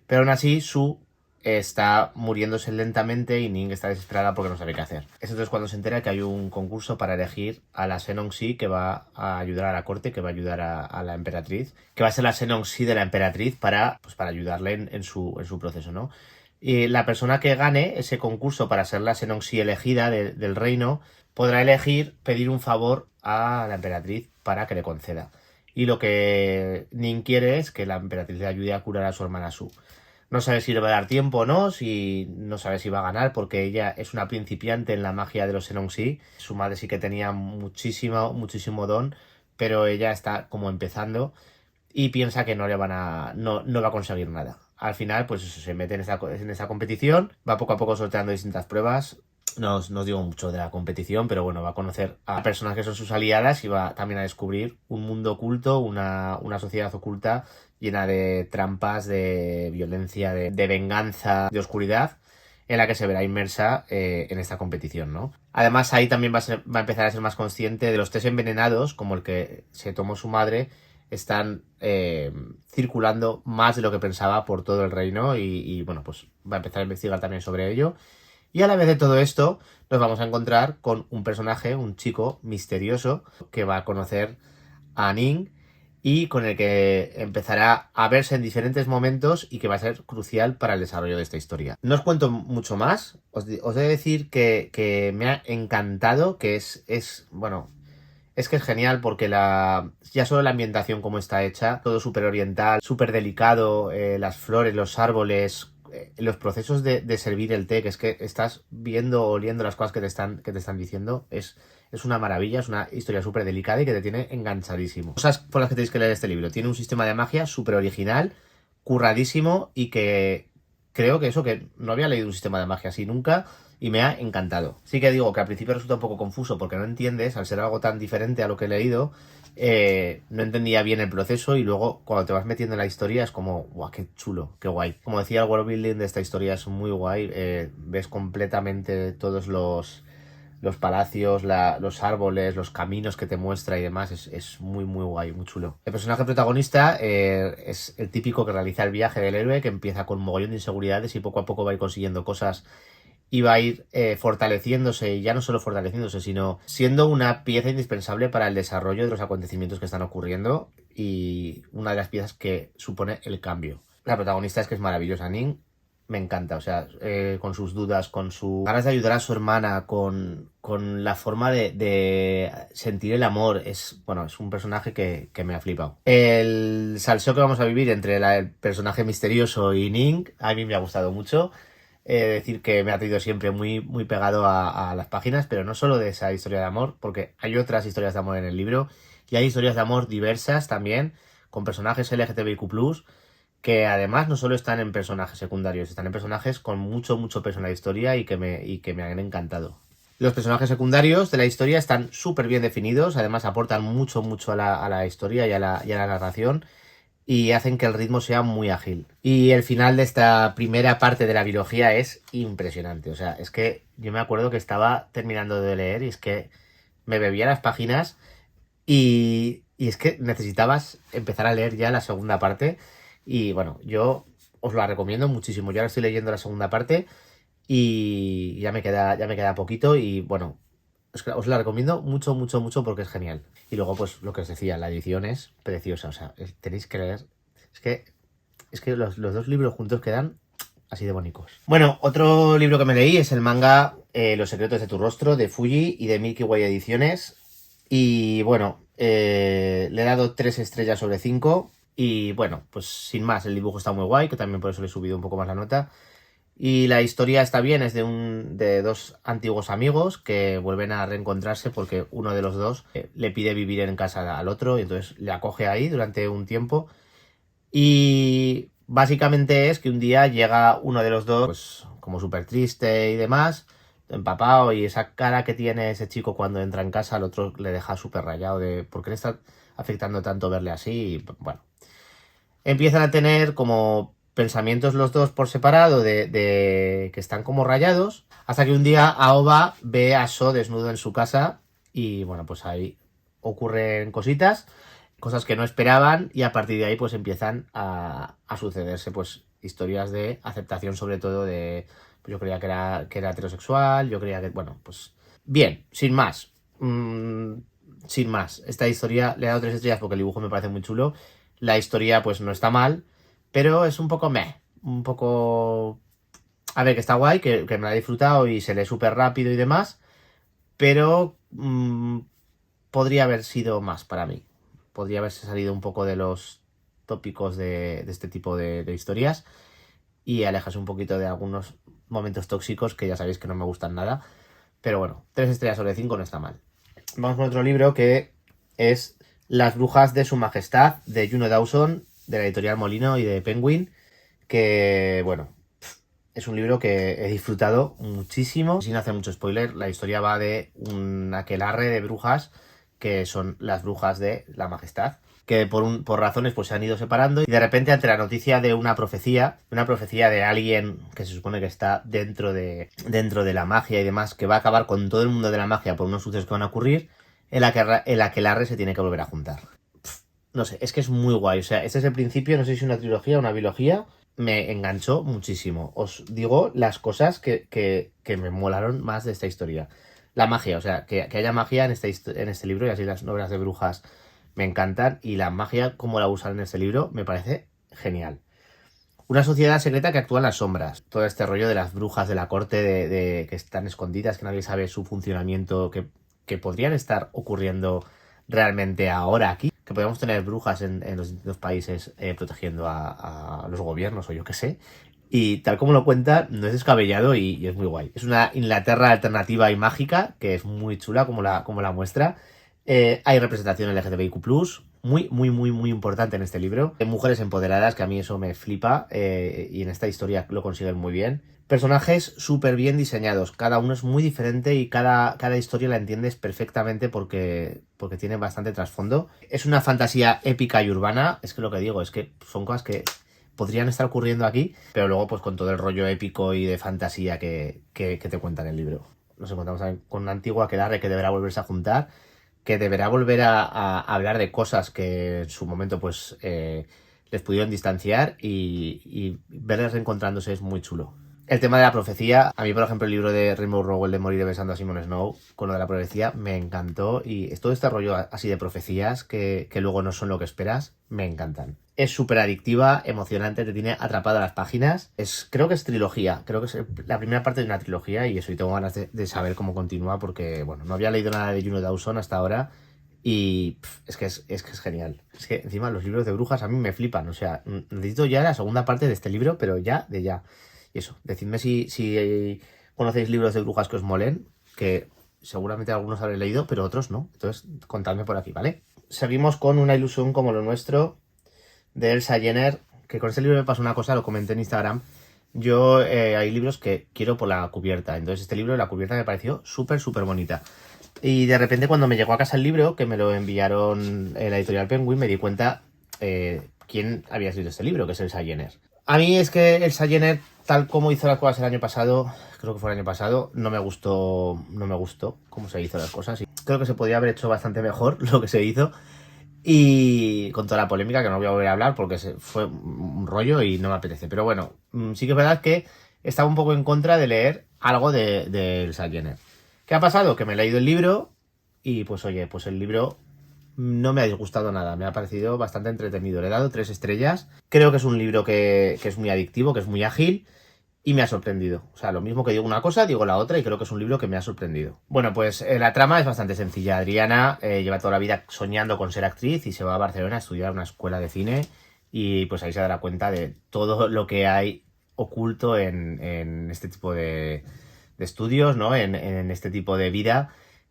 Pero aún así, Su está muriéndose lentamente y Ning está desesperada porque no sabe qué hacer. Es entonces cuando se entera que hay un concurso para elegir a la Senonxi que va a ayudar a la corte, que va a ayudar a la emperatriz, que va a ser la Senonxi de la emperatriz para ayudarle en su proceso, ¿no? Y la persona que gane ese concurso para ser la Senonxi elegida del reino podrá elegir pedir un favor a la emperatriz para que le conceda. Y lo que Ning quiere es que la emperatriz le ayude a curar a su hermana Su. No sabe si le va a dar tiempo o no, si no sabe si va a ganar, porque ella es una principiante en la magia de los Senonxi. Su madre sí que tenía muchísimo don, pero ella está como empezando y piensa que no va a conseguir nada. Al final, pues eso, se mete en esa competición, va poco a poco sorteando distintas pruebas. No os digo mucho de la competición, pero bueno, va a conocer a personas que son sus aliadas y va también a descubrir un mundo oculto, una sociedad oculta llena de trampas, de violencia, de venganza, de oscuridad, en la que se verá inmersa en esta competición, ¿no? Además, ahí también va a empezar a ser más consciente de los tés envenenados, como el que se tomó su madre, están circulando más de lo que pensaba por todo el reino y bueno, pues va a empezar a investigar también sobre ello. Y a la vez de todo esto, nos vamos a encontrar con un personaje, un chico misterioso, que va a conocer a Ning y con el que empezará a verse en diferentes momentos y que va a ser crucial para el desarrollo de esta historia. No os cuento mucho más, os he de decir que me ha encantado, que bueno, es que es genial porque ya solo la ambientación como está hecha, todo súper oriental, súper delicado, las flores, los árboles, los procesos de servir el té, que es que estás viendo o oliendo las cosas que te están diciendo, es una maravilla, es una historia súper delicada y que te tiene enganchadísimo. Cosas por las que tenéis que leer este libro. Tiene un sistema de magia súper original, curradísimo y que creo que no había leído un sistema de magia así nunca y me ha encantado. Sí que digo que al principio resulta un poco confuso porque no entiendes, al ser algo tan diferente a lo que he leído, no entendía bien el proceso y luego cuando te vas metiendo en la historia es como, guau, qué chulo, qué guay. Como decía, el world building de esta historia es muy guay, ves completamente todos los palacios, los árboles, los caminos que te muestra y demás, es muy guay, muy chulo. El personaje protagonista es el típico que realiza el viaje del héroe, que empieza con un mogollón de inseguridades y poco a poco va a ir consiguiendo cosas y va a ir fortaleciéndose, y ya no solo fortaleciéndose, sino siendo una pieza indispensable para el desarrollo de los acontecimientos que están ocurriendo y una de las piezas que supone el cambio. La protagonista es que es maravillosa, Ning, me encanta, o sea, con sus dudas, con sus ganas de ayudar a su hermana, con la forma de sentir el amor, es un personaje que me ha flipado. El salseo que vamos a vivir entre el personaje misterioso y Ning, a mí me ha gustado mucho. Decir que me ha tenido siempre muy pegado a las páginas, pero no solo de esa historia de amor, porque hay otras historias de amor en el libro y hay historias de amor diversas también, con personajes LGTBIQ+, que además no solo están en personajes secundarios, están en personajes con mucho peso en la historia y que me han encantado. Los personajes secundarios de la historia están súper bien definidos, además aportan mucho a la historia y a la narración, y hacen que el ritmo sea muy ágil. Y el final de esta primera parte de la biología es impresionante. O sea, es que yo me acuerdo que estaba terminando de leer y es que me bebía las páginas y es que necesitabas empezar a leer ya la segunda parte. Y bueno, yo os la recomiendo muchísimo. Yo ahora estoy leyendo la segunda parte y ya me queda poquito y bueno, os la recomiendo mucho porque es genial. Y luego, pues lo que os decía, la edición es preciosa. O sea, tenéis que leer. Es que los dos libros juntos quedan así de bonitos. Bueno, otro libro que me leí es el manga Los secretos de tu rostro, de Fuji y de Milky Way Ediciones. Y bueno, le he dado 3 estrellas sobre 5. Y bueno, pues sin más, el dibujo está muy guay, que también por eso le he subido un poco más la nota. Y la historia está bien, es de dos antiguos amigos que vuelven a reencontrarse porque uno de los dos le pide vivir en casa al otro y entonces le acoge ahí durante un tiempo. Y básicamente es que un día llega uno de los dos, pues como súper triste y demás, empapado, y esa cara que tiene ese chico cuando entra en casa al otro le deja súper rayado de por qué le está afectando tanto verle así. Y bueno, empiezan a tener como pensamientos los dos por separado de que están como rayados, hasta que un día Aoba ve a So desnudo en su casa y bueno, pues ahí ocurren cosas que no esperaban, y a partir de ahí pues empiezan a sucederse pues historias de aceptación, sobre todo de, pues yo creía que era heterosexual, yo creía que, bueno, pues bien, sin más. Sin más, esta historia le he dado 3 estrellas porque el dibujo me parece muy chulo. La historia pues no está mal, pero es un poco un poco... A ver, que está guay, que me la he disfrutado y se lee súper rápido y demás, pero podría haber sido más para mí. Podría haberse salido un poco de los tópicos de este tipo de historias y alejarse un poquito de algunos momentos tóxicos que ya sabéis que no me gustan nada. Pero bueno, 3 estrellas sobre 5 no está mal. Vamos con otro libro que es Las brujas de su majestad, de Juno Dawson, de la editorial Molino y de Penguin, que bueno, es un libro que he disfrutado muchísimo. Sin hacer mucho spoiler, la historia va de un aquelarre de brujas que son las brujas de la majestad, que por razones pues se han ido separando, y de repente ante la noticia de una profecía de alguien que se supone que está dentro de la magia y demás, que va a acabar con todo el mundo de la magia por unos sucesos que van a ocurrir, el aquelarre se tiene que volver a juntar. No sé, es que es muy guay. O sea, este es el principio, no sé si es una trilogía o una biología. Me enganchó muchísimo. Os digo las cosas que me molaron más de esta historia. La magia, o sea, que haya magia en este libro, y así las novelas de brujas me encantan, y la magia, como la usan en este libro, me parece genial. Una sociedad secreta que actúa en las sombras. Todo este rollo de las brujas de la corte, de que están escondidas, que nadie sabe su funcionamiento, que podrían estar ocurriendo realmente ahora aquí. Que podríamos tener brujas en los distintos países protegiendo a los gobiernos o yo qué sé. Y tal como lo cuenta, no es descabellado y es muy guay. Es una Inglaterra alternativa y mágica, que es muy chula como la muestra. Hay representación LGTBIQ+, muy importante en este libro. Mujeres empoderadas, que a mí eso me flipa, y en esta historia lo consiguen muy bien. Personajes súper bien diseñados, cada uno es muy diferente y cada historia la entiendes perfectamente porque tiene bastante trasfondo. Es una fantasía épica y urbana, es que lo que digo es que son cosas que podrían estar ocurriendo aquí, pero luego pues con todo el rollo épico y de fantasía que te cuenta en el libro. Nos encontramos con una antigua aquelarre que deberá volverse a juntar, que deberá volver a hablar de cosas que en su momento pues les pudieron distanciar, y verles reencontrándose es muy chulo. El tema de la profecía, a mí por ejemplo el libro de Rainbow Rowell de Morir besando a Simon Snow, con lo de la profecía me encantó, y es todo este rollo así de profecías que luego no son lo que esperas, me encantan. Es súper adictiva, emocionante, te tiene atrapado a las páginas. Creo que es trilogía, creo que es la primera parte de una trilogía, y eso, y tengo ganas de saber cómo continúa porque, bueno, no había leído nada de Juno Dawson hasta ahora, y es que es genial. Es que encima los libros de brujas a mí me flipan, o sea, necesito ya la segunda parte de este libro, pero ya de ya. Y eso, decidme si conocéis libros de brujas que os molen, que seguramente algunos habréis leído, pero otros no. Entonces, contadme por aquí, ¿vale? Seguimos con Una ilusión como lo nuestro, de Elsa Jenner, que con este libro me pasó una cosa, lo comenté en Instagram. Yo hay libros que quiero por la cubierta, entonces este libro, la cubierta me pareció súper bonita. Y de repente cuando me llegó a casa el libro, que me lo enviaron la editorial Penguin, me di cuenta quién había escrito este libro, que es Elsa Jenner. A mí es que Elsa Jenner, tal como hizo las cosas el año pasado, creo que fue el año pasado, no me gustó cómo se hizo las cosas. Y creo que se podría haber hecho bastante mejor lo que se hizo. Y con toda la polémica, que no voy a volver a hablar porque fue un rollo y no me apetece. Pero bueno, sí que es verdad que estaba un poco en contra de leer algo de Elsa Jenner. ¿Qué ha pasado? Que me he leído el libro y pues oye, pues el libro no me ha disgustado nada. Me ha parecido bastante entretenido. Le he dado 3 estrellas. Creo que es un libro que es muy adictivo, que es muy ágil. Y me ha sorprendido. O sea, lo mismo que digo una cosa, digo la otra y creo que es un libro que me ha sorprendido. Bueno, pues la trama es bastante sencilla. Adriana lleva toda la vida soñando con ser actriz y se va a Barcelona a estudiar una escuela de cine y pues ahí se dará cuenta de todo lo que hay oculto en este tipo de estudios, ¿no? En este tipo de vida,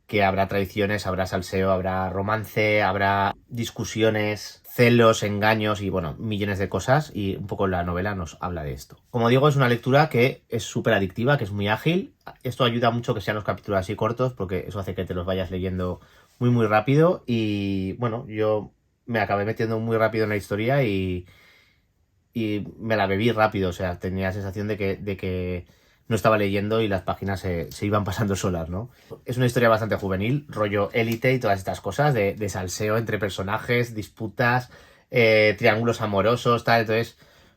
que habrá traiciones, habrá salseo, habrá romance, habrá discusiones, celos, engaños y bueno, millones de cosas, y un poco la novela nos habla de esto. Como digo, es una lectura que es súper adictiva, que es muy ágil. Esto ayuda mucho que sean los capítulos así cortos porque eso hace que te los vayas leyendo muy rápido y bueno, yo me acabé metiendo muy rápido en la historia y me la bebí rápido, o sea, tenía la sensación de que no estaba leyendo y las páginas se iban pasando solas, ¿no? Es una historia bastante juvenil, rollo élite y todas estas cosas de salseo entre personajes, disputas, triángulos amorosos, tal. Entonces,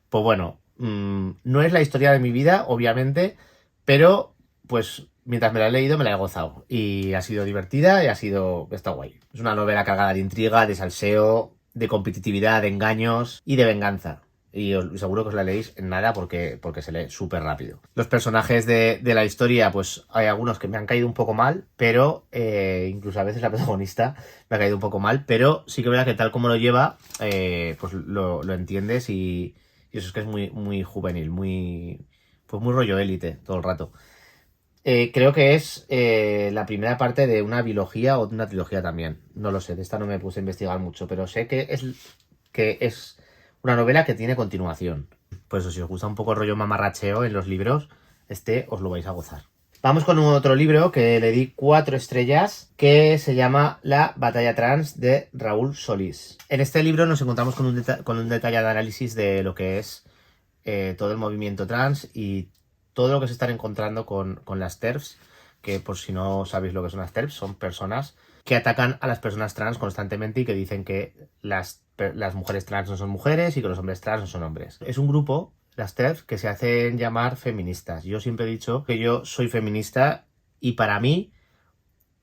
pues bueno, no es la historia de mi vida, obviamente, pero pues mientras me la he leído me la he gozado y ha sido divertida y está guay. Es una novela cargada de intriga, de salseo, de competitividad, de engaños y de venganza. Y os seguro que os la leéis en nada porque se lee súper rápido. Los personajes de la historia, pues hay algunos que me han caído un poco mal, pero incluso a veces la protagonista me ha caído un poco mal, pero sí que es verdad que tal como lo lleva, pues lo entiendes y eso es que es muy juvenil, pues muy rollo élite todo el rato. Creo que es la primera parte de una biología o de una trilogía también. No lo sé, de esta no me puse a investigar mucho, pero sé que es una novela que tiene continuación. Por eso, si os gusta un poco el rollo mamarracheo en los libros, os lo vais a gozar. Vamos con un otro libro que le di 4 estrellas, que se llama La batalla trans de Raúl Solís. En este libro nos encontramos con un detallado análisis de lo que es todo el movimiento trans y todo lo que se están encontrando con las TERFs, que por si no sabéis lo que son las TERFs, son personas que atacan a las personas trans constantemente y que dicen que las mujeres trans no son mujeres y que los hombres trans no son hombres. Es un grupo, las TERFs, que se hacen llamar feministas. Yo siempre he dicho que yo soy feminista y para mí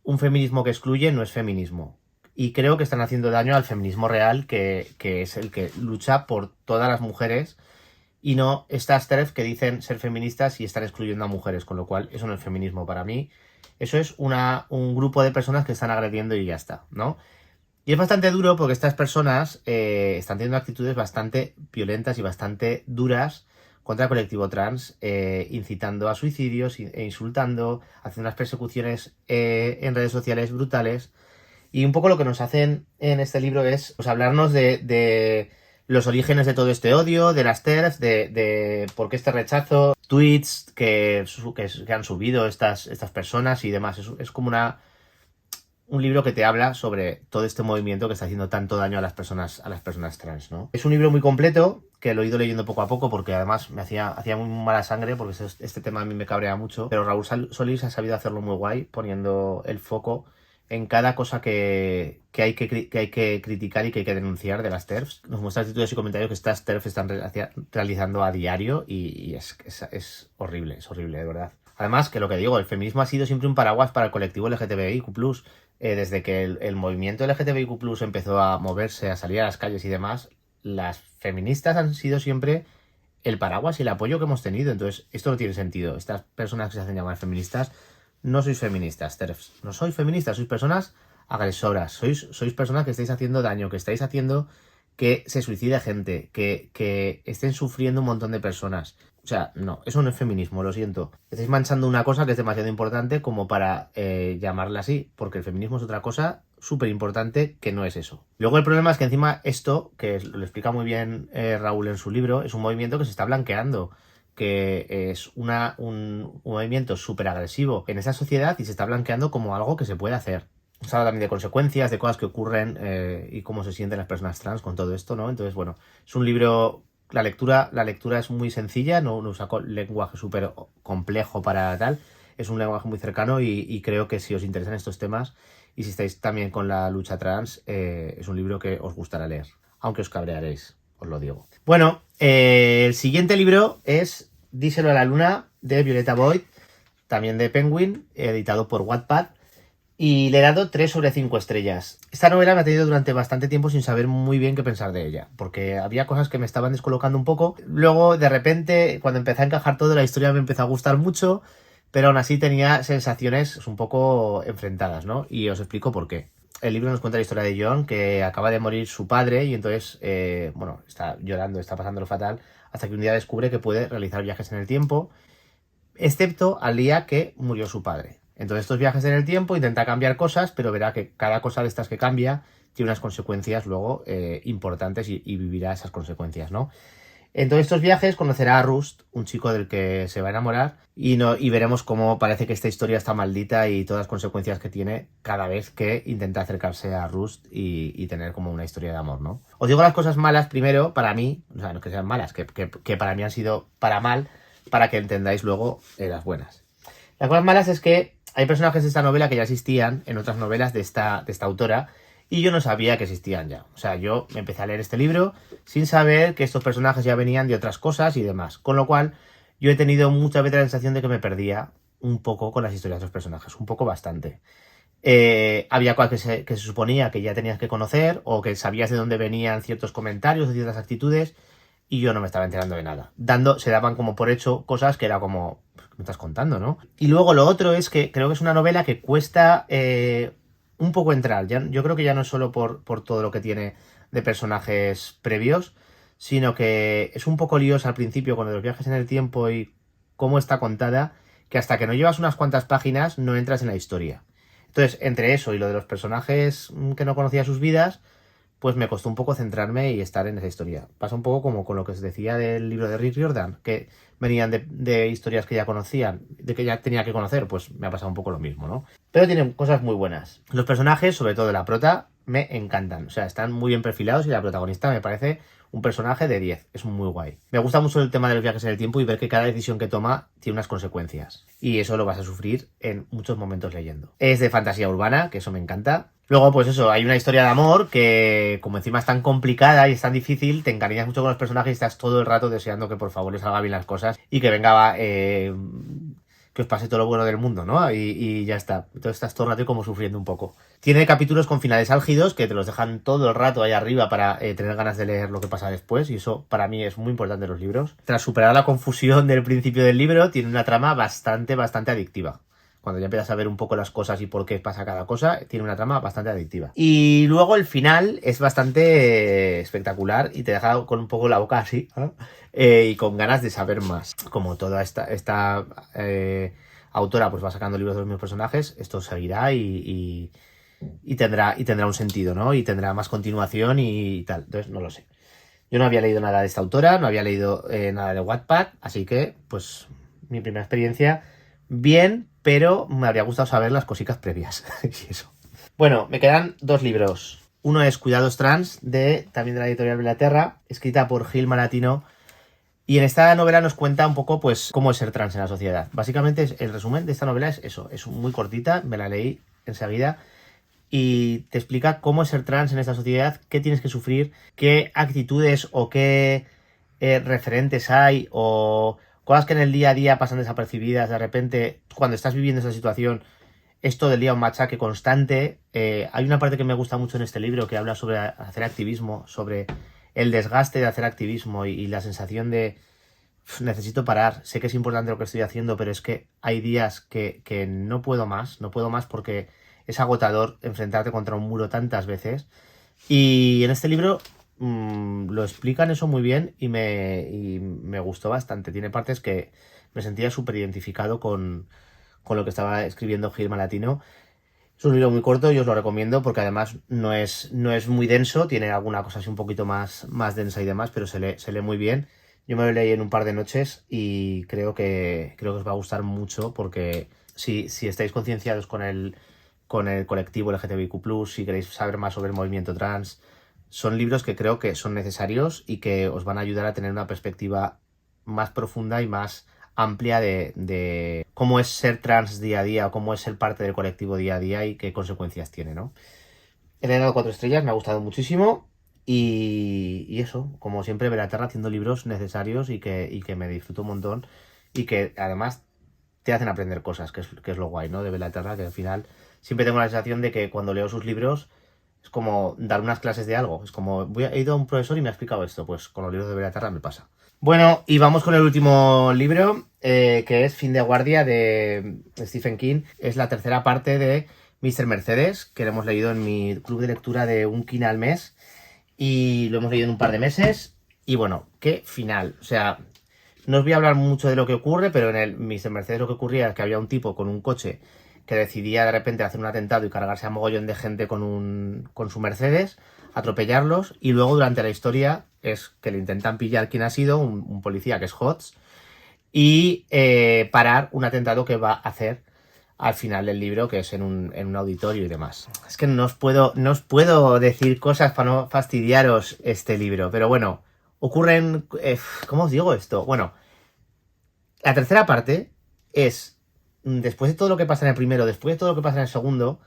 un feminismo que excluye no es feminismo. Y creo que están haciendo daño al feminismo real, que es el que lucha por todas las mujeres y no estas TERF que dicen ser feministas y están excluyendo a mujeres, con lo cual eso no es feminismo para mí. Eso es un grupo de personas que están agrediendo y ya está, ¿no? Y es bastante duro porque estas personas están teniendo actitudes bastante violentas y bastante duras contra el colectivo trans, incitando a suicidios e insultando, haciendo unas persecuciones en redes sociales brutales. Y un poco lo que nos hacen en este libro es pues, hablarnos de los orígenes de todo este odio, de las TERFs, de por qué este rechazo, tweets que han subido estas personas y demás. Es como un libro que te habla sobre todo este movimiento que está haciendo tanto daño a las personas trans, ¿no? Es un libro muy completo, que lo he ido leyendo poco a poco porque además me hacía muy mala sangre porque este tema a mí me cabrea mucho, pero Raúl Solís ha sabido hacerlo muy guay, poniendo el foco en cada cosa que hay que criticar y que hay que denunciar de las TERFs. Nos muestra actitudes y comentarios que estas TERFs están realizando a diario y es horrible, de verdad. Además, que lo que digo, el feminismo ha sido siempre un paraguas para el colectivo LGTBIQ+. Desde que el movimiento LGTBIQ+ empezó a moverse, a salir a las calles y demás, las feministas han sido siempre el paraguas y el apoyo que hemos tenido. Entonces, esto no tiene sentido. Estas personas que se hacen llamar feministas, no sois feministas, TERFs. No sois feministas, sois personas agresoras. Sois personas que estáis haciendo daño, que estáis haciendo que se suicide gente, que estén sufriendo un montón de personas. O sea, no, eso no es feminismo, lo siento. Estáis manchando una cosa que es demasiado importante como para llamarla así, porque el feminismo es otra cosa súper importante que no es eso. Luego el problema es que encima esto, que lo explica muy bien Raúl en su libro, es un movimiento que se está blanqueando, que es un movimiento súper agresivo en esa sociedad y se está blanqueando como algo que se puede hacer. Se habla también de consecuencias, de cosas que ocurren y cómo se sienten las personas trans con todo esto, ¿no? Entonces, bueno, es un libro... La lectura es muy sencilla, no usa lenguaje súper complejo para tal. Es un lenguaje muy cercano y creo que si os interesan estos temas y si estáis también con la lucha trans, es un libro que os gustará leer. Aunque os cabrearéis, os lo digo. Bueno, el siguiente libro es Díselo a la luna, de Violeta Boyd, también de Penguin, editado por Wattpad. Y le he dado 3 sobre 5 estrellas. Esta novela me ha tenido durante bastante tiempo sin saber muy bien qué pensar de ella, porque había cosas que me estaban descolocando un poco. Luego, de repente, cuando empecé a encajar todo, la historia me empezó a gustar mucho, pero aún así tenía sensaciones un poco enfrentadas, ¿no? Y os explico por qué. El libro nos cuenta la historia de John, que acaba de morir su padre y entonces, bueno, está llorando, está pasándolo fatal, hasta que un día descubre que puede realizar viajes en el tiempo, excepto al día que murió su padre. Entonces estos viajes en el tiempo intenta cambiar cosas, pero verá que cada cosa de estas que cambia tiene unas consecuencias luego importantes y vivirá esas consecuencias, ¿no? En todos estos viajes conocerá a Rust, un chico del que se va a enamorar, y veremos cómo parece que esta historia está maldita y todas las consecuencias que tiene cada vez que intenta acercarse a Rust y tener como una historia de amor, ¿no? Os digo las cosas malas primero, para mí, o sea, no que sean malas, que para mí han sido para mal, para que entendáis luego las buenas. Las cosas malas es que hay personajes de esta novela que ya existían en otras novelas de esta autora y yo no sabía que existían ya. O sea, yo me empecé a leer este libro sin saber que estos personajes ya venían de otras cosas y demás. Con lo cual, yo he tenido muchas veces la sensación de que me perdía un poco con las historias de los personajes, un poco bastante. Había cosas que se suponía que ya tenías que conocer o que sabías de dónde venían ciertos comentarios o ciertas actitudes y yo no me estaba enterando de nada. Se daban como por hecho cosas que era como, ¿qué me estás contando, no? Y luego lo otro es que creo que es una novela que cuesta un poco entrar. Yo creo que ya no es solo por todo lo que tiene de personajes previos, sino que es un poco liosa al principio con los viajes en el tiempo y cómo está contada, que hasta que no llevas unas cuantas páginas no entras en la historia. Entonces, entre eso y lo de los personajes que no conocía sus vidas, pues me costó un poco centrarme y estar en esa historia. Pasa un poco como con lo que os decía del libro de Rick Riordan, que venían de historias que ya conocían, de que ya tenía que conocer, pues me ha pasado un poco lo mismo, ¿no? Pero tienen cosas muy buenas. Los personajes, sobre todo la prota, me encantan. O sea, están muy bien perfilados y la protagonista me parece un personaje de 10. Es muy guay. Me gusta mucho el tema de los viajes en el tiempo y ver que cada decisión que toma tiene unas consecuencias. Y eso lo vas a sufrir en muchos momentos leyendo. Es de fantasía urbana, que eso me encanta. Luego, pues eso, hay una historia de amor que, como encima es tan complicada y es tan difícil, te encariñas mucho con los personajes y estás todo el rato deseando que por favor les salga bien las cosas y que venga, que os pase todo lo bueno del mundo, ¿no? Y ya está. Entonces estás todo el rato como sufriendo un poco. Tiene capítulos con finales álgidos que te los dejan todo el rato ahí arriba para tener ganas de leer lo que pasa después y eso para mí es muy importante en los libros. Tras superar la confusión del principio del libro, tiene una trama bastante adictiva. Cuando ya empiezas a ver un poco las cosas y por qué pasa cada cosa, tiene una trama bastante adictiva. Y luego el final es bastante espectacular y te deja con un poco la boca así, ¿eh? Y con ganas de saber más. Como toda esta autora pues va sacando libros de los mismos personajes, esto seguirá y tendrá un sentido, ¿no? Y tendrá más continuación y tal. Entonces, no lo sé. Yo no había leído nada de esta autora, no había leído nada de Wattpad, así que, pues, mi primera experiencia, bien, pero me habría gustado saber las cositas previas. Y eso. Bueno, me quedan 2 libros. Uno es Cuidados Trans, también de la editorial Belaterra, escrita por Gil Malatino. Y en esta novela nos cuenta un poco, pues, cómo es ser trans en la sociedad. Básicamente, el resumen de esta novela es eso. Es muy cortita, me la leí enseguida. Y te explica cómo es ser trans en esta sociedad, qué tienes que sufrir, qué actitudes o qué referentes hay o cosas que en el día a día pasan desapercibidas. De repente, cuando estás viviendo esa situación, es todo el día un machaque constante. Hay una parte que me gusta mucho en este libro que habla sobre hacer activismo, sobre el desgaste de hacer activismo y la sensación de necesito parar, sé que es importante lo que estoy haciendo, pero es que hay días que no puedo más porque es agotador enfrentarte contra un muro tantas veces. Y en este libro lo explican eso muy bien y me gustó bastante. Tiene partes que me sentía súper identificado con lo que estaba escribiendo Gil Malatino. Es un libro muy corto y os lo recomiendo porque además no es muy denso, tiene alguna cosa así un poquito más densa y demás, pero se lee muy bien. Yo me lo leí en un par de noches y creo que os va a gustar mucho porque si estáis concienciados con el colectivo LGTBIQ+, si queréis saber más sobre el movimiento trans, son libros que creo que son necesarios y que os van a ayudar a tener una perspectiva más profunda y más amplia de cómo es ser trans día a día o cómo es ser parte del colectivo día a día y qué consecuencias tiene, ¿no? Le he dado 4 estrellas, me ha gustado muchísimo y eso, como siempre, Belaterra haciendo libros necesarios y que me disfruto un montón y que además te hacen aprender cosas, que es lo guay, ¿no? De Belaterra, que al final siempre tengo la sensación de que cuando leo sus libros es como dar unas clases de algo. Es como, he ido a un profesor y me ha explicado esto. Pues con los libros de Belaterra me pasa. Bueno, y vamos con el último libro, que es Fin de guardia de Stephen King. Es la tercera parte de Mr. Mercedes, que lo hemos leído en mi club de lectura de un King al mes. Y lo hemos leído en un par de meses. Y bueno, qué final. O sea, no os voy a hablar mucho de lo que ocurre, pero en el Mr. Mercedes lo que ocurría es que había un tipo con un coche que decidía de repente hacer un atentado y cargarse a mogollón de gente con su Mercedes, atropellarlos, y luego durante la historia es que le intentan pillar quién ha sido, un policía que es Hodges, y parar un atentado que va a hacer al final del libro, que es en un auditorio y demás. Es que no os puedo decir cosas para no fastidiaros este libro, pero bueno, ocurren... ¿cómo os digo esto? Bueno, la tercera parte es, después de todo lo que pasa en el primero, después de todo lo que pasa en el segundo,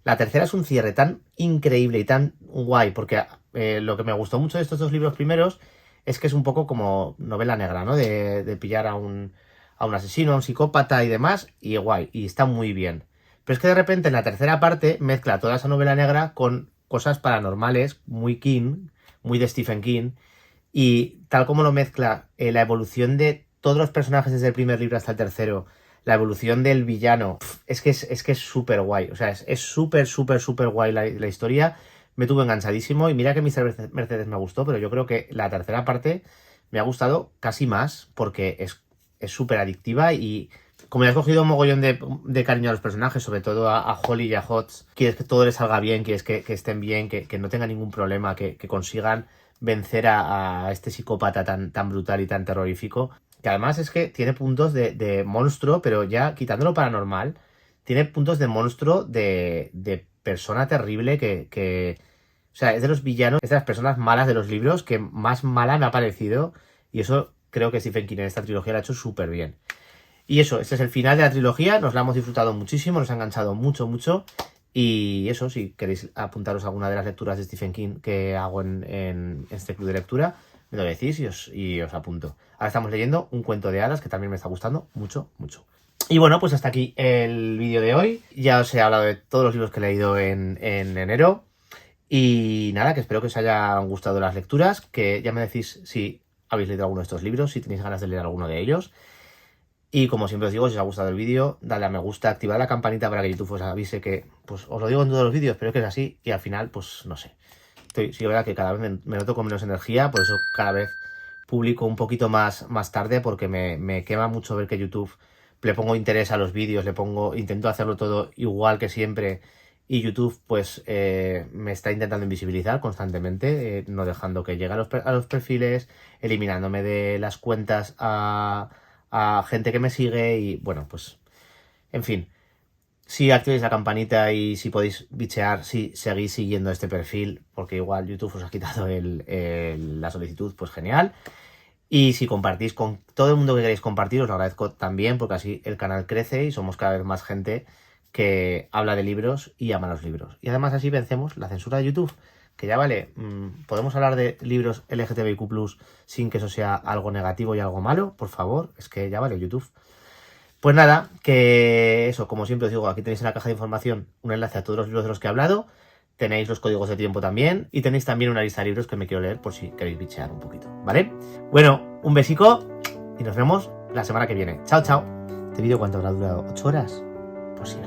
la tercera es un cierre tan increíble y tan guay, porque lo que me gustó mucho de estos dos libros primeros es que es un poco como novela negra, ¿no? De pillar a un asesino, a un psicópata y demás, y guay, y está muy bien. Pero es que de repente en la tercera parte mezcla toda esa novela negra con cosas paranormales, muy King, muy de Stephen King, y tal como lo mezcla, la evolución de todos los personajes desde el primer libro hasta el tercero, la evolución del villano, es que es súper guay. O sea, es súper, súper, súper guay la historia. Me tuvo enganchadísimo y mira que Mr. Mercedes me gustó, pero yo creo que la tercera parte me ha gustado casi más porque es súper adictiva y como le has cogido un mogollón de cariño a los personajes, sobre todo a Holly y a Hodges, quieres que todo les salga bien, quieres que estén bien, que no tengan ningún problema, que consigan vencer a este psicópata tan brutal y tan terrorífico, que además es que tiene puntos de monstruo, pero ya quitándolo paranormal, tiene puntos de monstruo de persona terrible o sea, es de los villanos, es de las personas malas de los libros que más mala me ha parecido, y eso creo que Stephen King en esta trilogía lo ha hecho súper bien. Y eso, este es el final de la trilogía, nos la hemos disfrutado muchísimo, nos ha enganchado mucho, mucho. Y eso, si queréis apuntaros a alguna de las lecturas de Stephen King que hago en este club de lectura, me lo decís y os apunto. Ahora estamos leyendo un cuento de hadas que también me está gustando mucho, mucho. Y bueno, pues hasta aquí el vídeo de hoy. Ya os he hablado de todos los libros que he leído en enero. Y nada, que espero que os hayan gustado las lecturas, que ya me decís si habéis leído alguno de estos libros, si tenéis ganas de leer alguno de ellos. Y como siempre os digo, si os ha gustado el vídeo, dale a me gusta, activad la campanita para que YouTube os avise que, pues os lo digo en todos los vídeos, pero es que es así y al final, pues no sé. Sí, es verdad que cada vez me noto con menos energía, por eso cada vez publico un poquito más tarde, porque me quema mucho ver que YouTube le pongo interés a los vídeos, intento hacerlo todo igual que siempre y YouTube pues me está intentando invisibilizar constantemente, no dejando que llegue a los perfiles, eliminándome de las cuentas a gente que me sigue y bueno, pues en fin, si activéis la campanita y si podéis bichear, si seguís siguiendo este perfil, porque igual YouTube os ha quitado la solicitud, pues genial. Y si compartís con todo el mundo que queréis compartir, os lo agradezco también, porque así el canal crece y somos cada vez más gente que habla de libros y ama los libros. Y además así vencemos la censura de YouTube, que ya vale, podemos hablar de libros LGTBIQ+, sin que eso sea algo negativo y algo malo, por favor, es que ya vale YouTube. Pues nada, que eso, como siempre os digo, aquí tenéis en la caja de información un enlace a todos los libros de los que he hablado, tenéis los códigos de tiempo también, y tenéis también una lista de libros que me quiero leer por si queréis bichear un poquito, ¿vale? Bueno, un besico y nos vemos la semana que viene. Chao, chao. ¿Este vídeo cuánto habrá durado? ¿8 horas? Pues sí.